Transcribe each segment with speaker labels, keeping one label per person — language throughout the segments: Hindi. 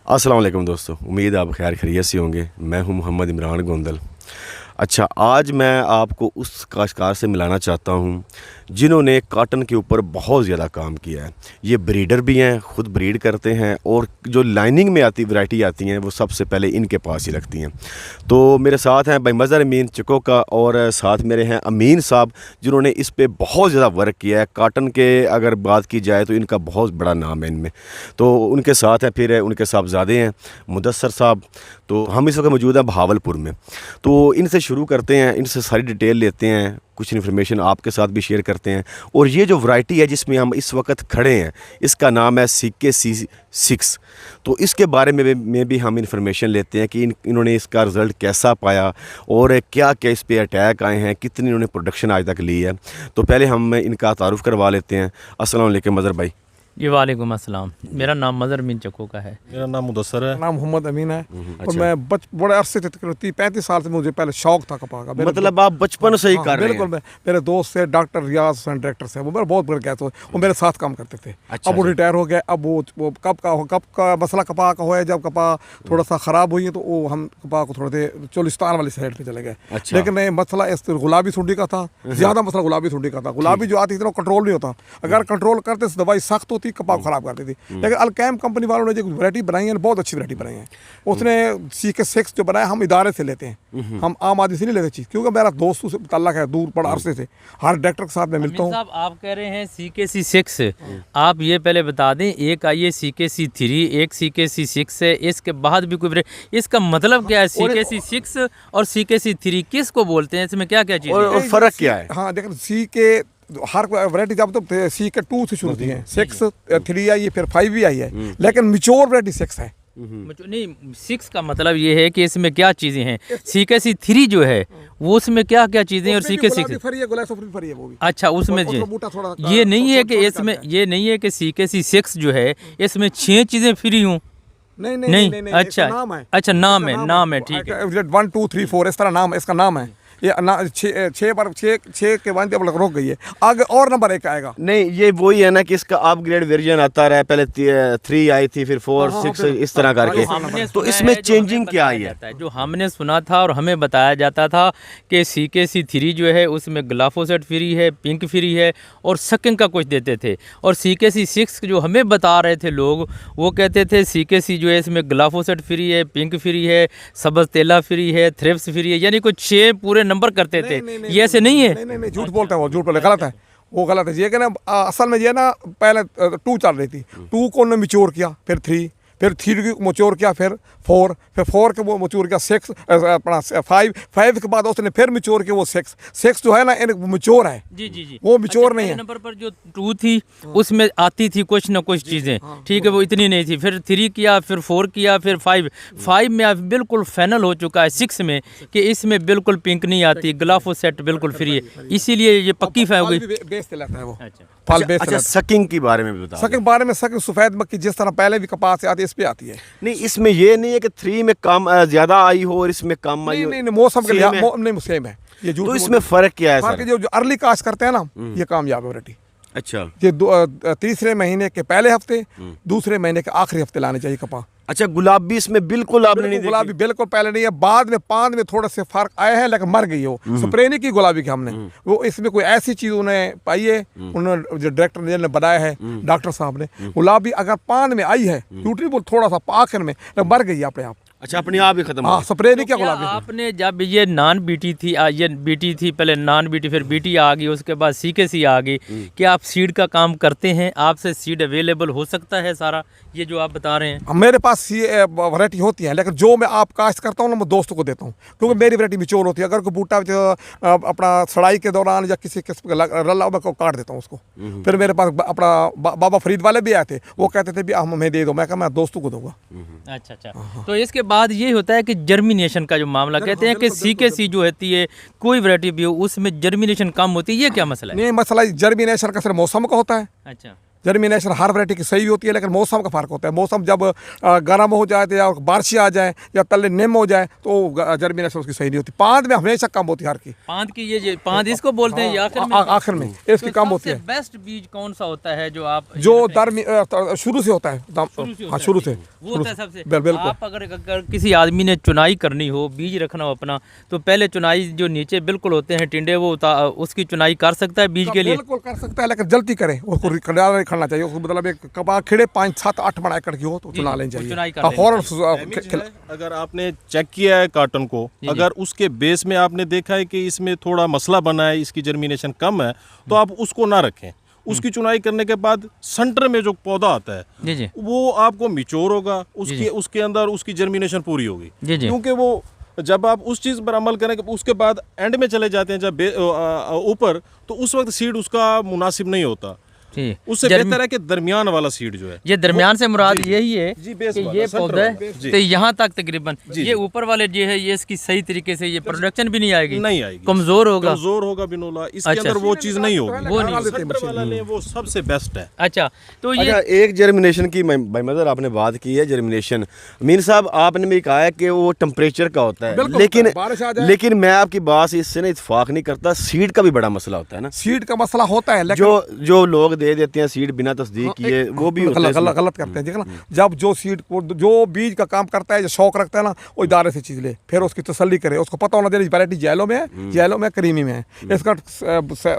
Speaker 1: अस्सलाम वालेकुम दोस्तों, उम्मीद आप खैर खैरियत से होंगे। मैं हूं मोहम्मद इमरान गोंदल। अच्छा, आज मैं आपको उस काश्तकार से मिलाना चाहता हूं जिन्होंने कॉटन के ऊपर बहुत ज़्यादा काम किया है। ये ब्रीडर भी हैं, ख़ुद ब्रीड करते हैं और जो लाइनिंग में आती वैरायटी आती हैं वो सबसे पहले इनके पास ही लगती हैं। तो मेरे साथ हैं भाई मज़हर अमीन चिकोका और साथ मेरे हैं अमीन साहब जिन्होंने इस पे बहुत ज़्यादा वर्क किया है। कॉटन के अगर बात की जाए तो इनका बहुत बड़ा नाम है इनमें। तो उनके साथ हैं, फिर उनके साहबजादे हैं मुदस्सर साहब। तो हम इस वक्त मौजूद हैं बहावलपुर में। तो इनसे शुरू करते हैं, इनसे सारी डिटेल लेते हैं, कुछ इन्फॉर्मेशन आपके साथ भी शेयर करते हैं। और ये जो वैरायटी है जिसमें हम इस वक्त खड़े हैं, इसका नाम है CKC6। तो इसके बारे में भी हम इन्फॉर्मेशन लेते हैं कि इन्होंने इसका रिज़ल्ट कैसा पाया और क्या क्या इस पे अटैक आए हैं, कितनी इन्होंने प्रोडक्शन आज तक ली है। तो पहले हम इनका तारुफ़ करवा लेते हैं। अस्सलाम वालेकुम मज़हर भाई।
Speaker 2: जी वालेकुम अस्सलाम। मेरा नाम मज़हर अमीन चिकोका है।
Speaker 3: मेरा नाम मुदस्सर है।
Speaker 4: नाम मोहम्मद अमीन है।
Speaker 1: अच्छा।
Speaker 4: और मैं बड़े अरसे से 35 साल से मुझे पहले शौक था कपा का।
Speaker 1: मतलब आप बचपन से ही कर रहे हैं?
Speaker 4: बिल्कुल। मेरे दोस्त से डॉक्टर रियाज हुसैन डायरेक्टर से, वो मेरे बहुत बड़े कहते हैं, वो मेरे साथ काम करते थे।
Speaker 1: अच्छा,
Speaker 4: अब वो रिटायर हो गए। अब वो कब का मसला कपा का हुआ है, जब कपा थोड़ा सा ख़राब हुई है तो वो हम कपा को थोड़े से चोलिस्तान वाली साइड पे चले गए।
Speaker 1: अच्छा।
Speaker 4: लेकिन ये मसला इस गुलाबी सुंडी का था, ज़्यादा मसला गुलाबी सुंडी का था। गुलाबी जो आती थी ना कंट्रोल नहीं होता, अगर कंट्रोल करते तो दवाई सख्त होती, कपा को ख़राब करती थी। लेकिन अलकैम कंपनी वालों ने जो वैरायटी बनाई है, बहुत अच्छी वैरायटी बनाई है। उसने CK6 जो बनाया, हम इदारे से लेते हैं, हम आम आदमी से नहीं लेते चीज़, क्योंकि मेरा दोस्त उससे ताल्लुक है दूर बड़ा अरसे से, हर डायरेक्टर के साथ मैं मिलता हूँ।
Speaker 2: साहब आप कह रहे हैं CKC6, आप ये पहले बता दें, एक आई है CKC3, एक CKC6 है, इसके बाद भी कोई इसका मतलब क्या है? CKC6 और CKC3 किसको बोलते हैं? इसमें क्या क्या चीज़
Speaker 1: और फ़र्क क्या है?
Speaker 4: हाँ देखिए, CK हर वैरायटी जब तो CK2 से शुरू होती है, 6 3 आई है, फिर 5 भी आई है, लेकिन मिच्योर वैरायटी 6 है।
Speaker 2: नहीं, 6 का मतलब ये है कि इसमें क्या चीज़ें हैं। CKC3 जो है वो उसमें क्या क्या चीज़ें, और CKC6
Speaker 4: फरी है वो भी।
Speaker 2: अच्छा, उसमें ये नहीं है कि इसमें ये नहीं है कि CKC6 जो है इसमें 6 चीज़ें फ्री हूँ। नहीं, अच्छा अच्छा, नाम है, ठीक है।
Speaker 4: 1 2 3 4 इस तरह नाम, इसका नाम है। ये 6 के बाद अब रोक गई है, आगे और नंबर 1 आएगा।
Speaker 1: नहीं, ये वही है ना कि इसका अपग्रेड वर्जन आता रहा है, पहले 3 आई थी, फिर 4 6 इस तरह करके। तो इसमें चेंजिंग क्या आई है?
Speaker 2: जो हमने सुना था और हमें बताया जाता था कि CKC3 जो है उसमें ग्लाफोसेट फ्री है, पिंक फ्री है और सकिंग का कुछ देते थे। और CKC6 जो हमें बता रहे थे लोग, वो कहते थे CKC जो है इसमें ग्लाफोसेट फ्री है, पिंक फ्री है, सब्ज़ तेला फ्री है, थ्रिप्स फ्री है, यानी कुछ 6 पूरे नंबर करते थे। ये ऐसे नहीं है?
Speaker 4: नहीं, झूठ बोलता है वो, झूठ बोले, गलत है वो, गलत है। ये कि ना असल में ये ना पहले 2 चल रही थी, 2 को उन्होंने मिच्योर किया, फिर 3 को मैच्योर किया, फिर 4 के वो मैच्योर किया, 6 अपना 5 के बाद उसने फिर मैच्योर किया वो 6 जो है ना मैच्योर है।
Speaker 2: जी
Speaker 4: वो मैच्योर नहीं है।
Speaker 2: नंबर पर जो 2 थी उसमें आती थी कुछ ना कुछ चीज़ें, ठीक है, वो इतनी नहीं थी। फिर 3 किया, फिर 4 किया, फिर 5 में अब बिल्कुल फाइनल हो चुका है 6 में कि इसमें बिल्कुल पिंक नहीं आती, ग्लाफोसेट बिल्कुल फ्री है, इसीलिए ये पक्की हो गई।
Speaker 4: बेचते लेता है वो।
Speaker 1: अच्छा, सकिंग के बारे में भी बता।
Speaker 4: सकिंग बारे में, सकिंग सफ़ेद मक्खी जिस तरह पहले भी कपास से आती है, इस पे आती है।
Speaker 1: नहीं, इसमें ये नहीं है कि 3 में कम ज़्यादा आई हो और इसमें कम आई हो।
Speaker 4: नहीं, मौसम के लिए नहीं, सेम है ये।
Speaker 1: तो इसमें फ़र्क क्या है?
Speaker 4: फर्क जो अर्ली कास्ट करते हैं ना, ये कामयाब है वैरायटी।
Speaker 1: अच्छा,
Speaker 4: ये तीसरे महीने के पहले हफ्ते, दूसरे महीने के आखिरी हफ्ते लाने चाहिए कपा।
Speaker 1: अच्छा, गुलाबी इसमें बिल्कुल आपने नहीं देखी?
Speaker 4: गुलाबी बिल्कुल पहले नहीं है, बाद में 5 में थोड़े से फर्क आए हैं, लेकिन मर गई हो। स्प्रे नहीं की गुलाबी की हमने, वो इसमें कोई ऐसी चीज़ उन्हें पाई है, उन्होंने जो डायरेक्टर ने बनाया है, डॉक्टर साहब ने, गुलाबी अगर 5 में आई है, ब्यूटीफुल थोड़ा सा आखिर में, मर गई अपने आप।
Speaker 1: अच्छा, अपने आप ही खत्म।
Speaker 4: हाँ, स्प्रे नहीं
Speaker 2: तो
Speaker 4: किया गुलाबी।
Speaker 2: आपने जब ये नॉन बीटी थी, ये बीटी थी पहले, नॉन बीटी, फिर बीटी आ गई, उसके बाद CKC आ गई, क्या आप सीड का काम करते हैं? आपसे सीड अवेलेबल हो सकता है सारा ये जो आप बता रहे हैं?
Speaker 4: मेरे पास ये वैरायटी होती है, लेकिन जो मैं आप काश्त करता हूँ ना, मैं दोस्तों को देता हूँ, क्योंकि मेरी वैरायटी मिच्योर होती है। अगर कोई बूटा अपना सड़ाई के दौरान या किसी किस्म का रला, मैं काट देता हूँ उसको। फिर मेरे पास अपना बाबा फरीद वाले भी आए थे, वो कहते थे भी हमें दे दो, मैं कहा मैं दोस्तों को दूंगा।
Speaker 2: अच्छा, तो इसके बाद ये होता है कि जर्मिनेशन का जो मामला, कहते हैं कि CKC जो होती है कोई वैरायटी भी हो उसमें जर्मिनेशन कम होती है, ये क्या मसला है?
Speaker 4: नहीं, मसला जर्मिनेशन का सिर्फ मौसम का होता है।
Speaker 2: अच्छा,
Speaker 4: जर्मिनेशन हर वैरायटी की सही होती है, लेकिन मौसम का फ़र्क होता है। मौसम जब गर्म हो जाए तो या बारिश आ जाए या तले निम हो जाए तो जर्मिनेशन उसकी सही नहीं होती। पाँद में हमेशा कम होती है हर की।
Speaker 2: पाँद की ये पाँद इसको बोलते हैं, ये
Speaker 4: आखिर में इसकी कम होती है।
Speaker 2: बेस्ट बीज कौन सा होता है जो आप
Speaker 4: जो शुरू से होता है? हाँ, शुरू से
Speaker 2: वो होता है सबसे।
Speaker 4: बिल्कुल।
Speaker 2: आप अगर किसी आदमी ने चुनाई करनी हो, बीज रखना हो अपना, तो पहले चुनाई जो नीचे बिल्कुल होते हैं टिंडे, वो उसकी चुनाई कर सकता है बीज के लिए?
Speaker 4: बिल्कुल कर सकता है, लेकिन जल्दी करे, उसको नहीं खड़ना चाहिए। उसको मतलब एक कबाब खिड़े 5, 7, 8 बड़ा एकड़ की हो तो चुना लेनी चाहिए।
Speaker 3: अगर आपने चेक किया है कॉटन को, अगर उसके बेस में आपने देखा है कि इसमें थोड़ा मसला बना है, इसकी जर्मिनेशन कम है, तो आप उसको ना रखें। उसकी चुनाई करने के बाद सेंटर में जो पौधा आता है
Speaker 2: जी जी
Speaker 3: वो आपको मिच्योर होगा, उसके अंदर उसकी जर्मिनेशन पूरी होगी।
Speaker 2: जी जी।
Speaker 3: क्योंकि वो जब आप उस चीज़ पर अमल करें उसके बाद एंड में चले जाते हैं जब ऊपर, तो उस वक्त सीड उसका मुनासिब नहीं होता। उससे बेहतर है कि दरमियान वाला सीड जो है,
Speaker 2: ये दरमियान से मुराद यही है
Speaker 3: जी, बेस
Speaker 2: कि
Speaker 3: वाला,
Speaker 2: ये
Speaker 3: सेंटर
Speaker 2: पौधा
Speaker 3: वाला, जी।
Speaker 2: तो यहाँ तक तकरीबन
Speaker 3: जी,
Speaker 2: ये ऊपर वाले जो है ये इसकी सही तरीके से ये प्रोडक्शन भी नहीं आएगी,
Speaker 3: नहीं आएगी,
Speaker 2: कमजोर होगा
Speaker 3: बिनोला। इसके
Speaker 2: अच्छा।
Speaker 3: अंदर वो चीज़ नहीं होगी,
Speaker 2: वो नहीं
Speaker 3: सेंटर वाला ले, वो सबसे बेस्ट है।
Speaker 2: अच्छा, तो ये
Speaker 1: अच्छा, एक जर्मिनेशन की भाई मदर आपने बात की है जर्मिनेशन। मीर साहब आपने भी कहा है कि वो टेम्परेचर का होता है, लेकिन मैं आपकी बात से इससे ना इत्तेफाक नहीं करता। सीड का भी बड़ा मसला होता है ना?
Speaker 4: सीड का मसला होता है,
Speaker 1: जो लोग दे देते हैं सीड बिना तस्दीक किए, वो भी
Speaker 4: गलत करते हैं, ठीक है ना। जब जो सीड को जो बीज का काम करता है, जो शौक रखता है ना, वो इदारे से चीज़ ले, फिर उसकी तसल्ली करे। उसको पता होना चाहिए वैरायटी जेलो में है, जेलो में क्रीमी में है, इसका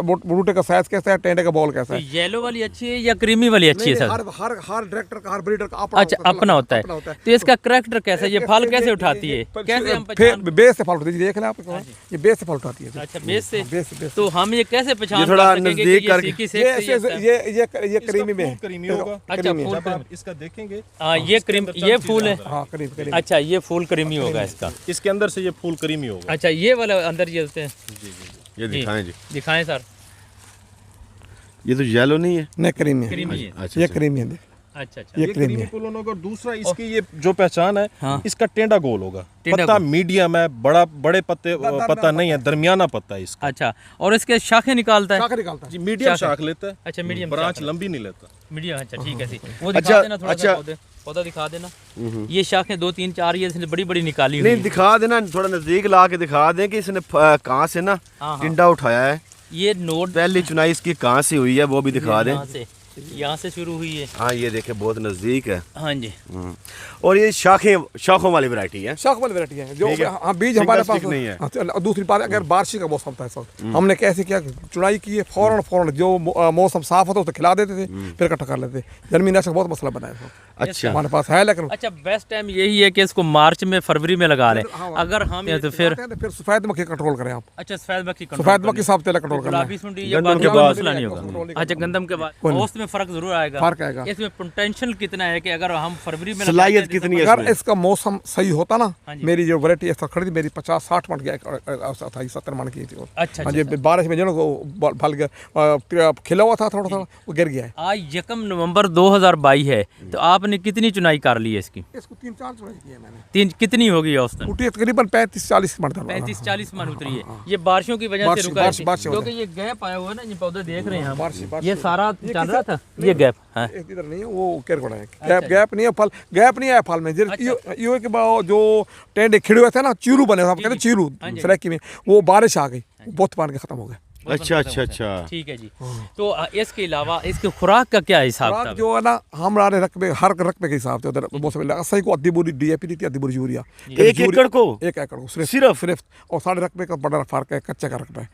Speaker 4: बूटे का साइज कैसा है, टेंडे का बॉल कैसा है।
Speaker 2: येलो वाली अच्छी है या क्रीमी वाली अच्छी है सर?
Speaker 4: हर डायरेक्टर का, हर ब्रीडर का
Speaker 2: अच्छा अपना होता है। तो इसका करैक्टर कैसा है, ये फल कैसे उठाती है, कैसे हम
Speaker 4: बेस से फल उठाती है? देख लें आप, ये बेस से फल उठाती है।
Speaker 2: अच्छा, बेस से। तो हम ये कैसे पहचान
Speaker 1: थोड़ा
Speaker 2: सकेंगे कि
Speaker 1: नजदीक
Speaker 2: ये
Speaker 1: करके
Speaker 2: सीकी से
Speaker 4: ये क्रीमी में
Speaker 3: होगा।
Speaker 2: अच्छा, फूल
Speaker 3: जब आप इसका देखेंगे,
Speaker 2: ये क्रीम, ये फूल है।
Speaker 4: हाँ, क्रीमी।
Speaker 2: अच्छा, ये फूल क्रीमी होगा इसका।
Speaker 3: इसके अंदर से ये फूल क्रीमी होगा।
Speaker 2: अच्छा, ये वाला अंदर ये होते हैं।
Speaker 1: ये दिखाएं जी,
Speaker 2: दिखाएं सर।
Speaker 1: ये तो येलो नहीं है,
Speaker 4: नहीं क्रीमी है।
Speaker 2: क्रीमी है।
Speaker 1: अच्छा,
Speaker 4: ये क्रीमी है।
Speaker 2: अच्छा अच्छा,
Speaker 4: ये क्रीमी है।
Speaker 3: पुलन होगा। और दूसरा इसकी ये जो पहचान है,
Speaker 2: हाँ।
Speaker 3: इसका टेंडा गोल होगा,
Speaker 2: टेंडा
Speaker 3: पत्ता
Speaker 2: गोल।
Speaker 3: मीडियम है, बड़े पत्ता नहीं है, दरमियाना पत्ता है इसका।
Speaker 2: अच्छा, और इसके शाखें निकालता है?
Speaker 4: शाखा निकालता है
Speaker 3: जी, मीडियम शाख लेता है।
Speaker 2: अच्छा, मीडियम
Speaker 3: ब्रांच लंबी नहीं लेता।
Speaker 2: मीडियम। अच्छा, ठीक है सी। वो
Speaker 1: अच्छा,
Speaker 2: दिखा देना थोड़ा सा
Speaker 1: अच्छा।
Speaker 2: पौधा दिखा देना। ये शाखें 2 3 4 ये इसने बड़ी बड़ी निकाली हुई
Speaker 1: नहीं
Speaker 2: हैं।
Speaker 1: दिखा देना, थोड़ा नजदीक ला के दिखा दें कि इसने कहाँ से ना
Speaker 2: हाँ।
Speaker 1: टिंडा उठाया है।
Speaker 2: ये नोट
Speaker 1: पहली चुनाई इसकी कहाँ से हुई है वो भी दिखा दें।
Speaker 2: यहाँ से शुरू हुई है।
Speaker 1: हाँ, ये देखें बहुत नजदीक है।
Speaker 2: हाँ जी।
Speaker 1: और ये शाखों वाली वैरायटी है,
Speaker 4: शाख वाली वैरायटी है जो
Speaker 1: ठीक है।
Speaker 4: हाँ, बीज हमारे पास
Speaker 1: नहीं है।
Speaker 4: हाँ, दूसरी बात, अगर बारिश का मौसम था इस वक्त, हमने कैसे किया, चुनाई की है फौरन जो मौसम साफ होता उसको खिला देते थे, फिर इकट्ठा कर लेते। जर्मिनेशन का बहुत मसला बना है
Speaker 1: अच्छा
Speaker 4: हमारे पास है, लेकिन
Speaker 2: अच्छा, बेस्ट टाइम यही है कि इसको मार्च में फरवरी में लगा लें। अगर हम तो फिर
Speaker 4: सफेद मक्खी कंट्रोल करें आप।
Speaker 2: अच्छा, सफेद मक्खी
Speaker 4: सफेद मक्खी साहब तेल कंट्रोल करना
Speaker 2: गुलाबी
Speaker 4: है।
Speaker 2: सुंडी या
Speaker 1: गंदम
Speaker 2: बाकी
Speaker 1: के बाद
Speaker 2: मसला नहीं होगा। अच्छा, गंदम के बाद औसत में फर्क जरूर आएगा।
Speaker 4: फर्क आएगा।
Speaker 2: इसमें पोटेंशियल कितना है कि अगर हम फरवरी में
Speaker 1: सलाहियत कितनी है
Speaker 4: अगर
Speaker 1: इसमें?
Speaker 4: इसका मौसम सही होता ना,
Speaker 2: हाँ जी।
Speaker 4: मेरी जो वैरायटी ऐसा खड़ी थी, मेरी 50-60 मन की था, 70 मन की थी।
Speaker 2: अच्छा,
Speaker 4: हाँ जी, बारिश में जो फल गया, खिला हुआ था थोड़ा वो गिर गया है।
Speaker 2: आज 1 नवंबर 2022 है, तो आपने कितनी चुनाई कर ली है इसकी?
Speaker 4: इसको 3-4 चुनाई की है मैंने।
Speaker 2: कितनी होगी औसतन?
Speaker 4: टूटी तकरीबन 35-40 मन था।
Speaker 2: 35-40 मन उतरी है। ये बारिशों की वजह से रुका है,
Speaker 4: बारिश की वजह
Speaker 2: क्योंकि ये गैप आया हुआ है ना, ये पौधे देख रहे हैं हम,
Speaker 4: बारिश
Speaker 2: ये सारा चल रहा था, ये गैप है।
Speaker 4: एक इधर नहीं है, वो केर कोड़ा है। गैप नहीं है, फल गैप नहीं है फल में। यो के बाद जो टेंडे खिड़े हुए थे ना, चीरू बने, हम कहते हैं चीरू सरेकी में, वो बारिश आ गई, बहुत पान के खत्म हो गए।
Speaker 1: अच्छा।
Speaker 2: ठीक है जी। तो इसके अलावा इसके खुराक का क्या हिसाब
Speaker 4: खुराक
Speaker 2: था?
Speaker 4: जो है ना, हमारे रकबे हर रकबे के हिसाब से उधर मौसम सही को अद्दी बुरी DAP दी थी, अद्दी बुरी यूरिया
Speaker 1: 1 एकड़ को
Speaker 4: 1 एकड़ को सिर्फ और साढ़े रकबे का बड़ा फर्क है, कच्चे का रकबा है।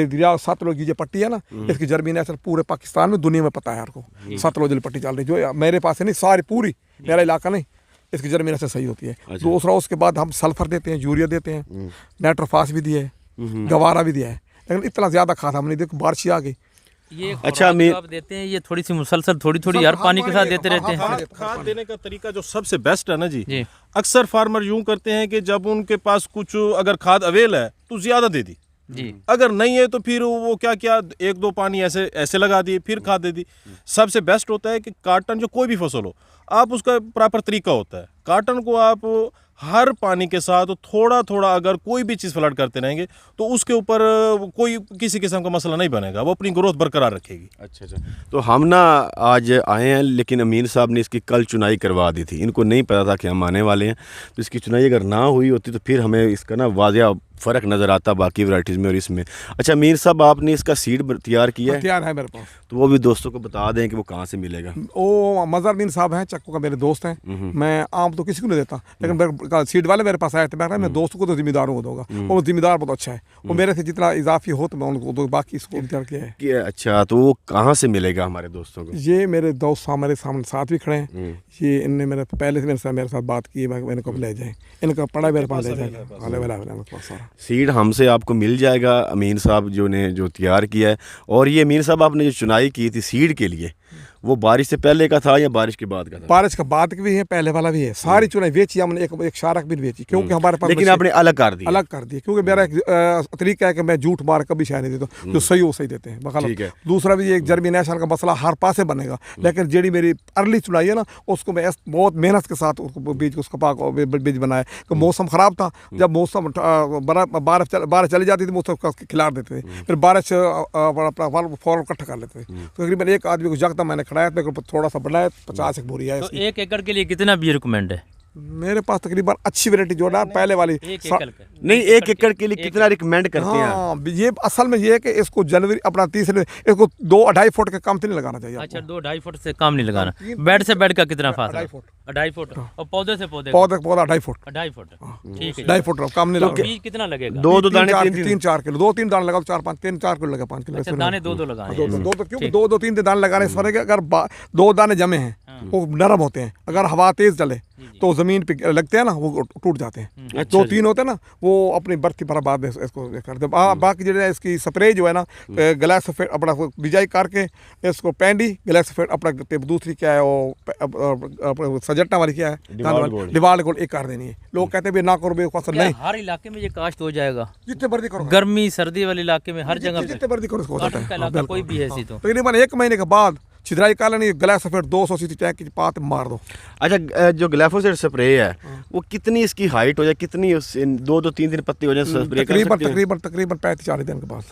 Speaker 4: दरिया सतलुज की जो पट्टी है ना, इसकी जर्मिनेशन पूरे पाकिस्तान में, दुनिया में पता है आपको। सतलुज वाली पट्टी चल रही जो मेरे पास है नहीं, सारी पूरी मेरा इलाका नहीं, इसकी जर्मिनेशन सही होती है। दूसरा, उसके बाद हम सल्फर देते हैं, यूरिया देते हैं, नाइट्रोफास भी दिया है, गवारा भी दिया है, लेकिन इतना ज्यादा खाद हम नहीं, देखो बारिश आ गई।
Speaker 2: ये अच्छा, आप देते हैं ये थोड़ी सी मुसलसल थोड़ी हर पानी के साथ देते रहते हैं।
Speaker 3: खाद देने का तरीका जो सबसे बेस्ट है ना जी, अक्सर फार्मर यूं करते हैं कि जब उनके पास कुछ अगर खाद अवेल है तो ज्यादा दे दी
Speaker 2: जी,
Speaker 3: अगर नहीं है तो फिर वो क्या 1-2 पानी ऐसे लगा दिए, फिर खाद दे दी। सबसे बेस्ट होता है कि कॉटन जो कोई भी फसल हो, आप उसका प्रॉपर तरीका होता है। कॉटन को आप हर पानी के साथ थोड़ा थोड़ा अगर कोई भी चीज़ फ्लड करते रहेंगे तो उसके ऊपर कोई किसी किस्म का मसला नहीं बनेगा, वो अपनी ग्रोथ बरकरार रखेगी।
Speaker 1: अच्छा, तो हम ना आज आए हैं, लेकिन अमीन साहब ने इसकी कल चुनाई करवा दी थी। इनको नहीं पता था कि हम आने वाले हैं, तो इसकी चुनाई अगर ना हुई होती तो फिर हमें इसका ना वाज़िया फ़र्क नज़र आता बाकी वैराइटीज़ में और इसमें। अच्छा अमीर साहब, आपने इसका सीड तैयार किया है?
Speaker 4: तैयार है मेरे पास।
Speaker 1: तो वो भी दोस्तों को बता दें कि वो कहाँ से मिलेगा।
Speaker 4: वो मज़हर अमीन साहब हैं चक्कू का, मेरे दोस्त हैं। मैं आम तो किसी को नहीं देता, लेकिन मेरे सीड वाले मेरे पास आए थे, मैं दोस्तों को तो जिम्मेदारों को दूंगा। वो जिम्मेदार बहुत अच्छा है, वो मेरे से जितना इजाफी हो तो मैं उनको दो, बाकी इसको तैयार किया है।
Speaker 1: अच्छा, तो वो कहाँ से मिलेगा हमारे दोस्तों को?
Speaker 4: ये मेरे दोस्त मेरे सामने साथ भी खड़े हैं। ये इनने मेरे पहले से मेरे साथ बात की, मैंने कब ले जाए, इनका पड़ा मेरे पास ले जाएगा।
Speaker 1: सीड हमसे आपको मिल जाएगा, अमीन साहब जो तैयार किया है। और ये अमीन साहब आपने जो चुनाई की थी सीड के लिए, वो बारिश से पहले का था या बारिश के बाद का था?
Speaker 4: बारिश का बाद भी है, पहले वाला भी है। सारी चुनाई बेची हमने, एक शारक भी बेची, क्योंकि हमारे पास
Speaker 1: लेकिन आपने अलग कर दिया।
Speaker 4: अलग कर दिया, क्योंकि मेरा एक तरीका है कि मैं झूठ मार कभी शायद नहीं देता, जो सही हो सही देते हैं बखल। दूसरा भी एक जर्मिनेशन का मसला हर पास से बनेगा, लेकिन जेडी मेरी अर्ली चुनाई है ना, उसको मैं बहुत मेहनत के साथ उसको बीज उसका पाक बीज बनाया। तो मौसम ख़राब था, जब मौसम बारिश चली जाती थी मौसम खिला देते थे, फिर बारिश फौरन इकट्ठा कर लेते थे। तकरीबन एक आदमी को जगता मैंने खड़ाया, थोड़ा सा बनाया, 50 एक बोरी है।
Speaker 2: तो 1 एकड़ के लिए कितना बी रिकमेंड है?
Speaker 4: मेरे पास तकरीबन अच्छी वैरायटी जो ना पहले वाली
Speaker 1: नहीं, 1 एकड़ के लिए कितना रिकमेंड करते हैं?
Speaker 4: हाँ, ये असल में ये है कि इसको जनवरी अपना तीसरे इसको 2-2.5 फुट के कम तो नहीं लगाना चाहिए।
Speaker 2: अच्छा, 2-2.5 फुट से कम नहीं लगाना। बेड से बेड का कितना फासला? 2.5 फुट। और पौधे से पौधा 2.5
Speaker 4: फुट।
Speaker 2: 2.5 फुट, ठीक है।
Speaker 4: 2.5 फुट कम नहीं लगाना।
Speaker 2: बीज कितना लगेगा?
Speaker 1: 2 दाने
Speaker 4: 3-4 किलो, 2-3 दाने लगाओ, 4-5 3-4 किलो लगा, 5 किलो।
Speaker 2: अच्छा, दाने 2 लगाने।
Speaker 4: क्योंकि 2-3 दाने लगाने से फर्क है। अगर 2 दाने जमे हैं वो नरम होते हैं, अगर हवा तेज चले तो जमीन पे लगते हैं ना, वो टूट जाते हैं। 2-3 होते हैं ना, वो अपनी बर्ती पर बाद इसको कर दे। बाकी जो है इसकी स्प्रे जो है ना, ग्लाइफोसेट अपना बिजाई करके इसको पैंडी ग्लाइफोसेट अपना, दूसरी क्या है वो सजटना वाली क्या है, डिवाल्ड गोल्ड, एक कर देनी है। लोग कहते हैं ना करो, फसल नहीं।
Speaker 2: हर इलाके में ये काश्त हो जाएगा,
Speaker 4: जितने मर्जी करो,
Speaker 2: गर्मी सर्दी वाले इलाके में हर जगह
Speaker 4: जितने मर्जी करो इसको होता है।
Speaker 2: कोई भी ऐसी तो
Speaker 4: तकरीबन 1 महीने के बाद छिद्राई कालनी ग्लाइफोसेट 200 सीसी टैंक की पात मार दो।
Speaker 1: अच्छा, जो ग्लाइफोसेट स्प्रे है वो कितनी इसकी हाइट हो जाए, कितनी 2-3 दिन पत्ती हो जाए स्प्रे कर सकते हैं?
Speaker 4: तकरीबन 35-40 दिन के बाद,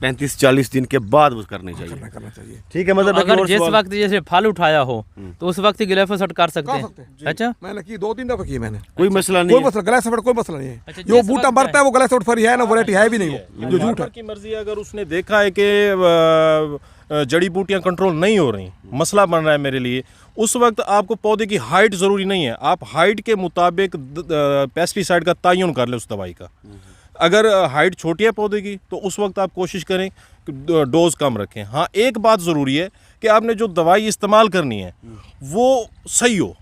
Speaker 1: 35-40 दिन के बाद वो करनी चाहिए।
Speaker 4: करना चाहिए।
Speaker 1: ठीक है, मतलब
Speaker 2: अगर जिस वक्त जैसे फल उठाया हो तो उस वक्त ग्लाइफोसेट कर सकते हैं। अच्छा,
Speaker 4: मैंने की 2-3 दफा की मैंने,
Speaker 1: कोई मसला नहीं,
Speaker 4: कोई मसला ग्लाइफोसेट कोई मसला नहीं है।
Speaker 2: अच्छा,
Speaker 4: जो बूटा मरता है वो ग्लाइफोसेट फ्री है ना, वैरायटी है भी नहीं, वो जो झूठ है
Speaker 3: की मर्जी। अगर उसने देखा है कि जड़ी बूटियां कंट्रोल नहीं हो रही, मसला बन रहा है मेरे लिए, उस वक्त आपको पौधे की हाइट ज़रूरी नहीं है। आप हाइट के मुताबिक पेस्टिसाइड का तयन कर लें उस दवाई का। अगर हाइट छोटी है पौधे की तो उस वक्त आप कोशिश करें कि डोज कम रखें। हाँ, एक बात ज़रूरी है कि आपने जो दवाई इस्तेमाल करनी है वो सही हो,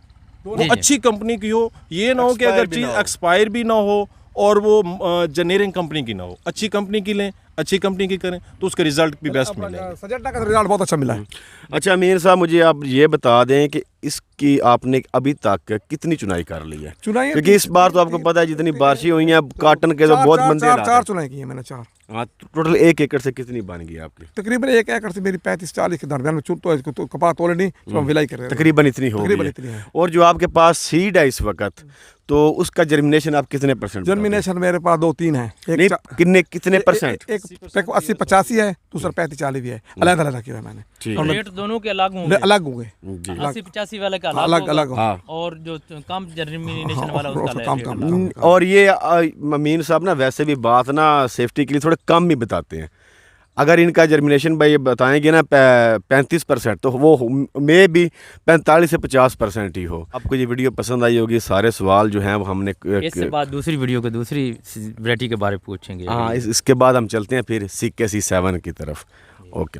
Speaker 3: वो अच्छी कंपनी की हो। ये ना हो कि अगर चीज़ एक्सपायर भी ना हो और वो जेनेरिक कंपनी की ना हो। अच्छी कंपनी की लें, अच्छी कंपनी की करें तो उसके रिजल्ट भी बेस्ट मिलेंगे।
Speaker 4: सजटना का रिजल्ट बहुत अच्छा मिला है।
Speaker 1: अच्छा अमीर साहब, मुझे आप ये बता दें कि इसकी आपने अभी तक कितनी चुनाई कर ली है?
Speaker 4: चुनाई
Speaker 1: क्योंकि इस बार तो आपको पता है जितनी बारिशें हुई हैं, काटन के तो बहुत मंदे हालात हैं।
Speaker 4: 4 चुनाई की है मैंने, 4।
Speaker 1: हाँ, टोटल 1 एकड़ से कितनी बन गई आपकी?
Speaker 4: तकरीबन 1 एकड़ से मेरी 35-40 के दरमियान में तो कपास तोले नहीं, तो हम विलाई कर रहे हैं।
Speaker 1: तकरीबन इतनी हो
Speaker 4: तकरीबन
Speaker 1: गई
Speaker 4: इतनी है।
Speaker 1: और जो आपके पास सीड है इस वक्त, तो उसका जर्मिनेशन आप कितने परसेंट?
Speaker 4: जर्मिनेशन मेरे पास 2-3 है।
Speaker 1: कितने परसेंट?
Speaker 4: एक 80-85 है, दूसरा 35-40 भी है। अलग-अलग किया है मैंने।
Speaker 2: रेट दोनों के अलग होंगे,
Speaker 4: अलग होंगे,
Speaker 2: 80-85 वाले का
Speaker 4: अलग
Speaker 1: हाँ।
Speaker 2: और जो कम जर्मिनेशन वाला उसका
Speaker 4: कम।
Speaker 1: और ये अमीन साहब ना वैसे भी बात ना सेफ्टी के लिए थोड़े कम ही बताते हैं। अगर इनका जर्मिनेशन भाई बताएंगे ना 35%, तो वो मे भी 45 से 50% ही हो। आपको ये वीडियो पसंद आई होगी। सारे सवाल जो हैं वो हमने
Speaker 2: इसके बाद दूसरी वीडियो के दूसरी वैरायटी के बारे में पूछेंगे।
Speaker 1: हाँ, इसके बाद हम चलते हैं फिर CKC 7 की तरफ। ओके।